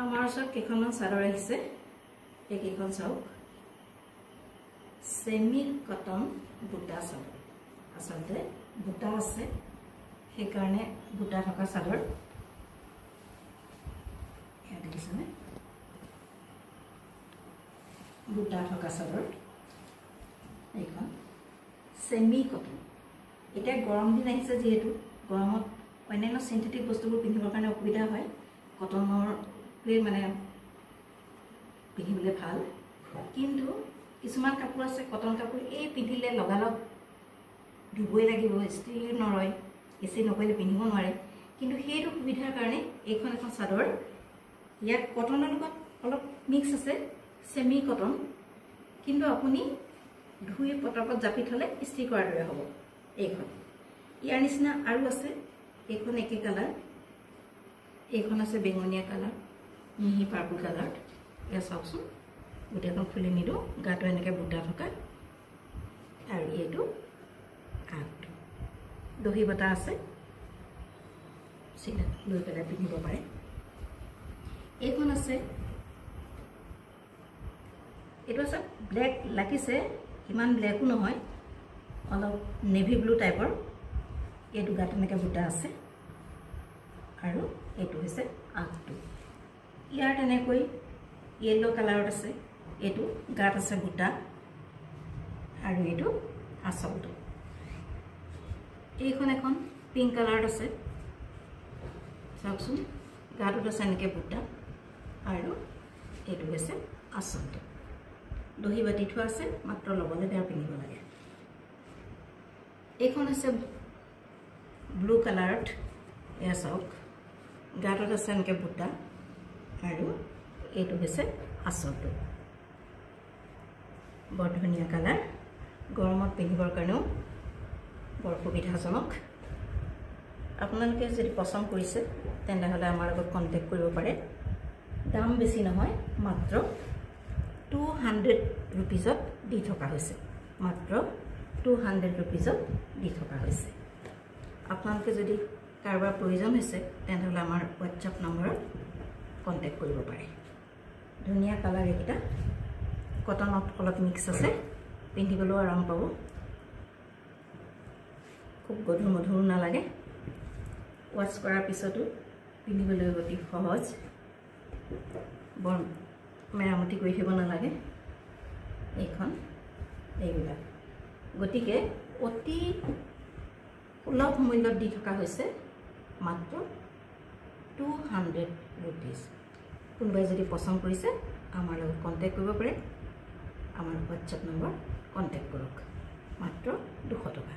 আমাৰ ওচৰত কেইখনমান চাদৰ আহিছে এইকেইখন চাওক সেমি কটন বুটা চাদৰ আচলতে বুটা আছে সেইকাৰণে বুটা থকা চাদৰ এয়া দেখিছেনে বুটা থকা চাদৰ এইখন সেমি কটন এটা গৰম দিন আহিছে যেহেতু গৰমত অন্যান্য সিন্থেটিক বস্তুবোৰ পিন্ধিবৰ কাৰণে অসুবিধা হয় কটনৰ মানে পিন্ধিবলৈ ভাল কিন্তু কিছুমান কাপোৰ আছে কটন কাপোৰ এই পিন্ধিলে লগালগ ধুবই লাগিব ইস্ত্ৰি নৰয় ইস্ত্ৰি নকৰিলে পিন্ধিব নোৱাৰে কিন্তু সেইটো সুবিধাৰ কাৰণে এইখন এখন চাদৰ ইয়াত কটনৰ লগত অলপ মিক্স আছে সেমি কটন কিন্তু আপুনি ধুই পটকত জাপি থলে ইস্ত্ৰি কৰাৰ দৰে হ'ব এইখন ইয়াৰ নিচিনা আৰু আছে এইখন একে কালাৰ এইখন আছে বেঙুনীয়া কালাৰ মিহি পাৰ্পল কালাৰ এয়া চাওকচোন গোটেইখন খুলি নিদো গাটো এনেকৈ বুটা থকা আৰু এইটো আগটো দহি বটা আছে চিধা লৈ পেলাই পিন্ধিব পাৰে এইখন আছে এইটো আছে ব্লেক লাগিছে ইমান ব্লেকো নহয় অলপ নেভি ব্লু টাইপৰ এইটো গাত এনেকৈ বুটা আছে আৰু এইটো হৈছে আগটো ইয়াৰ তেনেকৈ येलो কালাৰত আছে এইটো গাত আছে বুটা আৰু এইটো আচলটো এইখন এখন পিংক কালাৰত আছে চাওকচোন গাটোত আছে এনেকৈ বুটা আৰু এইটো হৈছে আচলটো দহি বাতি থোৱা আছে মাত্ৰ ল'বলৈ বেয়া পিন্ধিব লাগে এইখন আছে ব্লু কালাৰত এয়া চাওক গাটোত আছে এনেকৈ বুটা আৰু এইটো হৈছে আচলটো বৰ ধুনীয়া কালাৰ গৰমত পিন্ধিবৰ কাৰণেও বৰ সুবিধাজনক আপোনালোকে যদি পছন্দ কৰিছে তেনেহ'লে আমাৰ লগত কণ্টেক্ট কৰিব পাৰে দাম বেছি নহয় মাত্ৰ 200 रुपीजत দি থকা হৈছে মাত্ৰ 200 रुपीजत দি থকা হৈছে আপোনালোকে যদি কাৰোবাৰ প্ৰয়োজন হৈছে তেনেহ'লে আমাৰ WhatsApp নম্বৰত কণ্টেক্ট কৰিব পাৰে ধুনীয়া কালাৰ এটা কটনত অলপ মিক্স আছে পিন্ধিবলৈ আৰাম পাব খুব গধুৰ মধুৰ নালাগে ওয়াশ কৰাৰ পিছতো পিন্ধিবলৈ অতি সহজ বৰ মেৰামতি কৰি থাকিব নালাগে এইখন এইবিলাক গতিকে অতি সুলভ মূল্যত দি থকা হৈছে মাত্ৰ 200 रुपीज কোনোবাই যদি পছন্দ কৰিছে আমাৰ লগত কণ্টেক্ট কৰিব পাৰে আমাৰ WhatsApp নম্বৰ কণ্টেক্ট কৰক মাত্ৰ 200 টকা